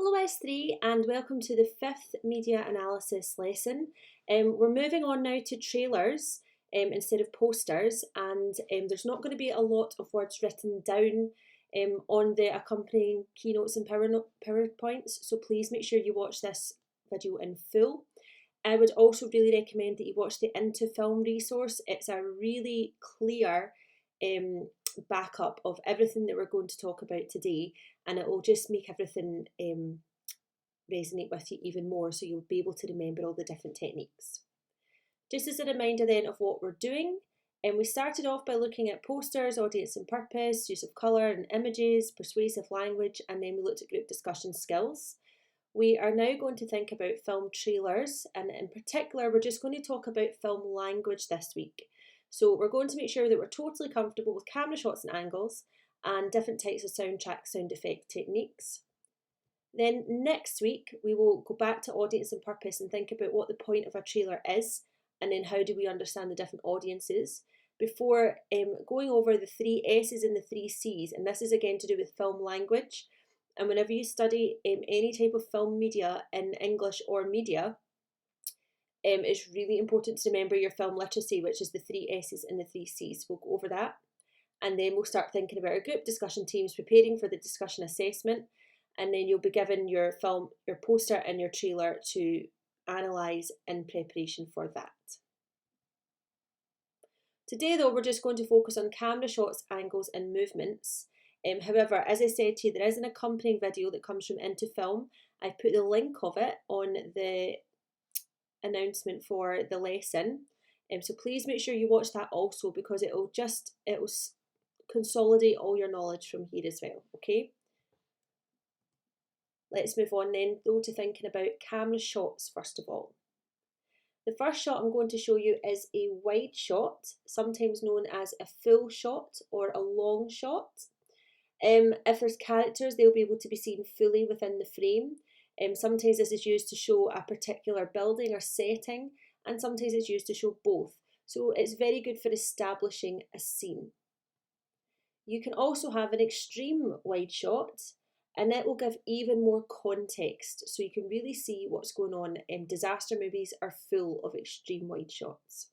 Hello S3 and welcome to the fifth media analysis lesson. We're moving on now to trailers instead of posters, and there's not going to be a lot of words written down on the accompanying keynotes and PowerPoints, so please make sure you watch this video in full. I would also really recommend that you watch the Into Film resource. It's a really clear backup of everything that we're going to talk about today, and it will just make everything resonate with you even more, so you'll be able to remember all the different techniques. Just as a reminder then of what we're doing, we started off by looking at posters, audience and purpose, use of colour and images, persuasive language, and then we looked at group discussion skills. We are now going to think about film trailers, and in particular we're just going to talk about film language this week. So we're going to make sure that we're totally comfortable with camera shots and angles and different types of soundtrack sound effect techniques. Then next week we will go back to audience and purpose and think about what the point of a trailer is, and then how do we understand the different audiences, before going over the 3 S's and the 3 C's, and this is again to do with film language. And whenever you study any type of film media in English or media, it's really important to remember your film literacy, which is the 3 S's and the 3 C's. We'll go over that, and then we'll start thinking about our group discussion teams preparing for the discussion assessment, and then you'll be given your film, your poster and your trailer to analyse in preparation for that. Today though, we're just going to focus on camera shots, angles and movements. However, as I said to you, there is an accompanying video that comes from Into Film. I've put the link of it on the announcement for the lesson, so please make sure you watch that also, because it'll consolidate all your knowledge from here as well. Okay, let's move on then though to thinking about camera shots first of all. The first shot I'm going to show you is a wide shot, sometimes known as a full shot or a long shot. If there's characters, they'll be able to be seen fully within the frame. Sometimes this is used to show a particular building or setting, and sometimes it's used to show both. So it's very good for establishing a scene. You can also have an extreme wide shot, and that will give even more context, so you can really see what's going on. Disaster movies are full of extreme wide shots.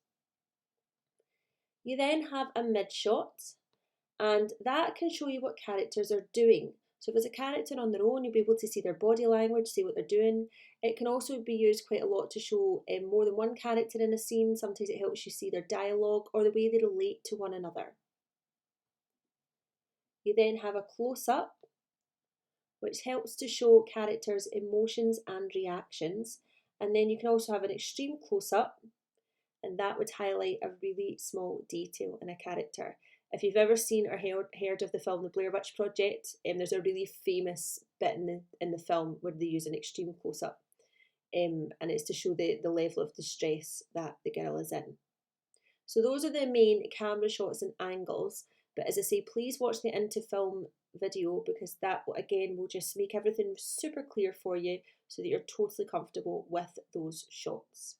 You then have a mid shot, and that can show you what characters are doing. So if it's a character on their own, you'll be able to see their body language, see what they're doing. It can also be used quite a lot to show more than one character in a scene. Sometimes it helps you see their dialogue or the way they relate to one another. You then have a close-up, which helps to show characters' emotions and reactions. And then you can also have an extreme close-up, and that would highlight a really small detail in a character. If you've ever seen or heard of the film The Blair Witch Project, there's a really famous bit in the film where they use an extreme close-up, and it's to show the level of distress that the girl is in. So those are the main camera shots and angles, but as I say, please watch the Into Film video, because that again will just make everything super clear for you so that you're totally comfortable with those shots.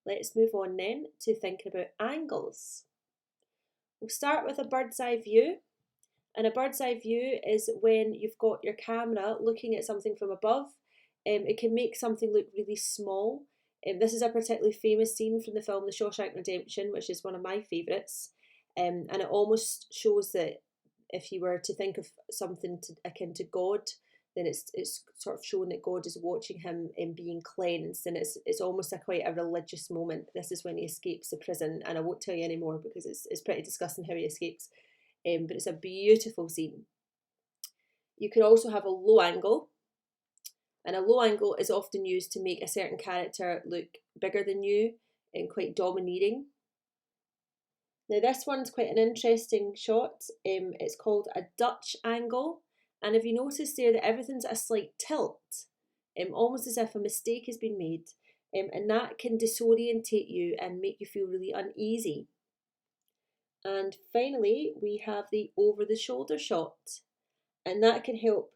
Let's move on then to thinking about angles. We'll start with a bird's eye view. And a bird's eye view is when you've got your camera looking at something from above. It can make something look really small. This is a particularly famous scene from the film The Shawshank Redemption, which is one of my favourites. And it almost shows that if you were to think of something akin to God, then it's sort of showing that God is watching him being cleansed, and it's almost quite a religious moment. This is when he escapes the prison, and I won't tell you any more because it's pretty disgusting how he escapes, but it's a beautiful scene. You can also have a low angle, and a low angle is often used to make a certain character look bigger than you and quite domineering. Now this one's quite an interesting shot. It's called a Dutch angle. And if you notice there that everything's at a slight tilt, almost as if a mistake has been made, and that can disorientate you and make you feel really uneasy. And finally, we have the over-the-shoulder shot, and that can help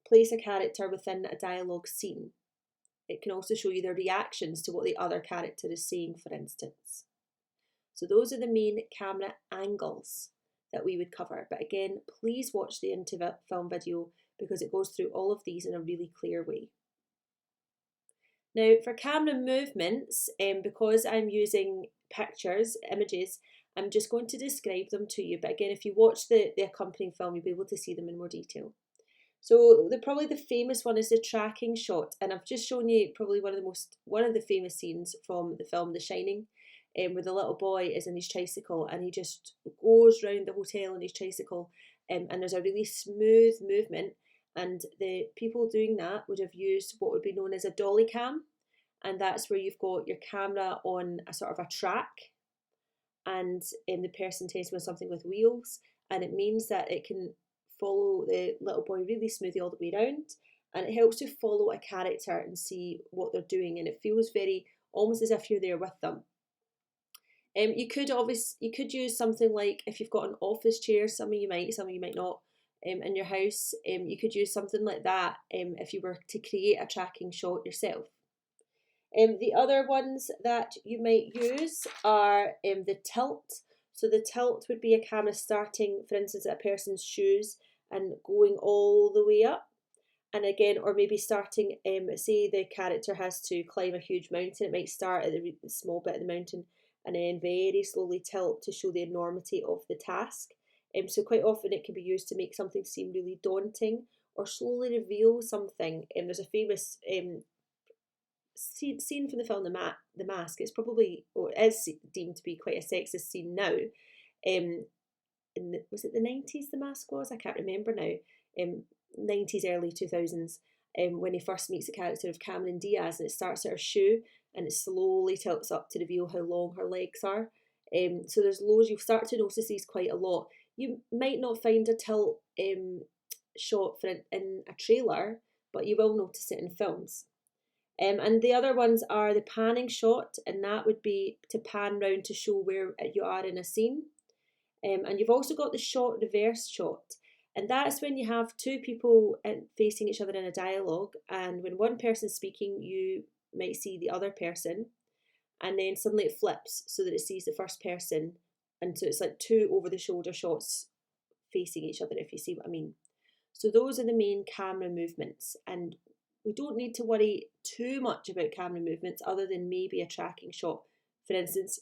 place a character within a dialogue scene. It can also show you their reactions to what the other character is saying, for instance. So those are the main camera angles. that we would cover. But again, please watch the Into Film video because it goes through all of these in a really clear way. Now for camera movements, because I'm using pictures, images, I'm just going to describe them to you. But again, if you watch the accompanying film, you'll be able to see them in more detail. So probably the famous one is the tracking shot, and I've just shown you probably one of the famous scenes from the film The Shining, where the little boy is in his tricycle and he just goes round the hotel on his tricycle, and there's a really smooth movement, and the people doing that would have used what would be known as a dolly cam, and that's where you've got your camera on a sort of a track, and the person tends to be on something with wheels, and it means that it can follow the little boy really smoothly all the way around, and it helps to follow a character and see what they're doing, and it feels very almost as if you're there with them. You could use something like, if you've got an office chair, some of you might not, in your house, you could use something like that if you were to create a tracking shot yourself. The other ones that you might use are the tilt. So the tilt would be a camera starting, for instance, at a person's shoes and going all the way up. And again, or maybe starting, say the character has to climb a huge mountain, it might start at the small bit of the mountain and then very slowly tilt to show the enormity of the task. So quite often it can be used to make something seem really daunting or slowly reveal something. There's a famous scene from the film The Mask. It's probably, or it is deemed to be quite a sexist scene now. Was it the 90s The Mask was? I can't remember now. 90s, early 2000s, when he first meets the character of Cameron Diaz, and it starts at her shoe and it slowly tilts up to reveal how long her legs are. So there's loads, you'll start to notice these quite a lot. You might not find a tilt shot in a trailer, but you will notice it in films. And the other ones are the panning shot, and that would be to pan round to show where you are in a scene. And you've also got the shot reverse shot, and that's when you have two people facing each other in a dialogue, and when one person's speaking, you might see the other person, and then suddenly it flips so that it sees the first person, and so it's like two over the shoulder shots facing each other, if you see what I mean. So those are the main camera movements, and we don't need to worry too much about camera movements other than maybe a tracking shot. For instance,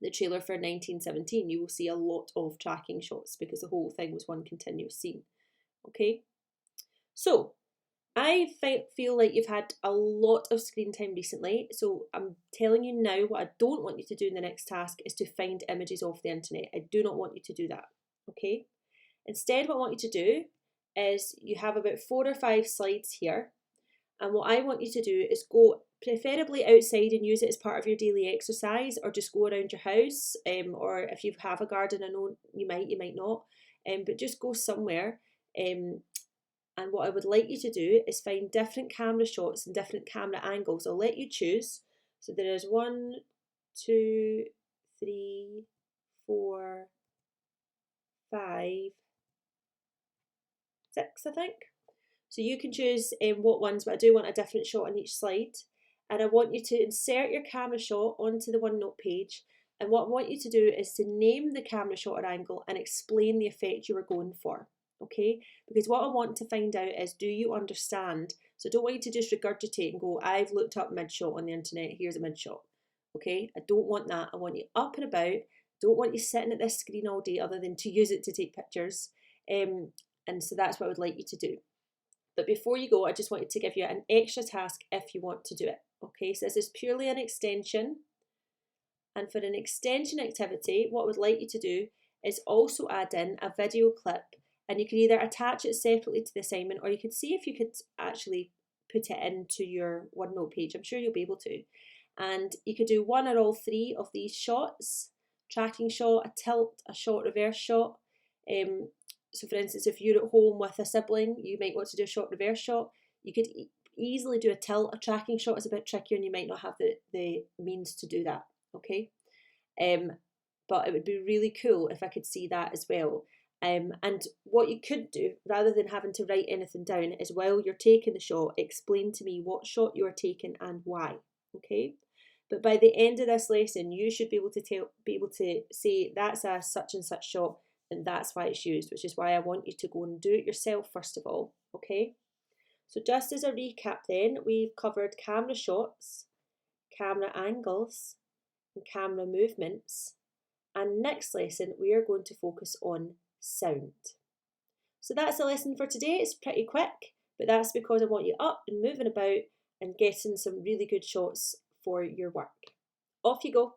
the trailer for 1917, you will see a lot of tracking shots because the whole thing was one continuous scene. Okay, so I feel like you've had a lot of screen time recently, so I'm telling you now, what I don't want you to do in the next task is to find images off the internet. I do not want you to do that, okay? Instead, what I want you to do is, you have about 4 or 5 slides here, and what I want you to do is go preferably outside and use it as part of your daily exercise, or just go around your house, or if you have a garden, I know you might not, but just go somewhere. And what I would like you to do is find different camera shots and different camera angles. I'll let you choose. So there is 1, 2, 3, 4, 5, 6, I think. So you can choose what ones, but I do want a different shot on each slide. And I want you to insert your camera shot onto the OneNote page. And what I want you to do is to name the camera shot or angle and explain the effect you were going for. Okay? Because what I want to find out is, do you understand? So I don't want you to just regurgitate and go, I've looked up mid shot on the internet, here's a mid shot. Okay? I don't want that. I want you up and about. Don't want you sitting at this screen all day other than to use it to take pictures. And so that's what I would like you to do. But before you go, I just wanted to give you an extra task if you want to do it. Okay, so this is purely an extension. And for an extension activity, what I would like you to do is also add in a video clip, and you can either attach it separately to the assignment, or you could see if you could actually put it into your OneNote page. I'm sure you'll be able to. And you could do 1 or all 3 of these shots: tracking shot, a tilt, a shot reverse shot. So for instance, if you're at home with a sibling, you might want to do a shot reverse shot. You could easily do a tilt. A tracking shot is a bit trickier and you might not have the means to do that, okay? But it would be really cool if I could see that as well. And what you could do, rather than having to write anything down, is while you're taking the shot, explain to me what shot you are taking and why, okay? But by the end of this lesson, you should be able to say, that's a such and such shot, and that's why it's used, which is why I want you to go and do it yourself first of all, okay? So just as a recap then, we've covered camera shots, camera angles, and camera movements. And next lesson, we are going to focus on sound. So that's the lesson for today. It's pretty quick, but that's because I want you up and moving about and getting some really good shots for your work. Off you go.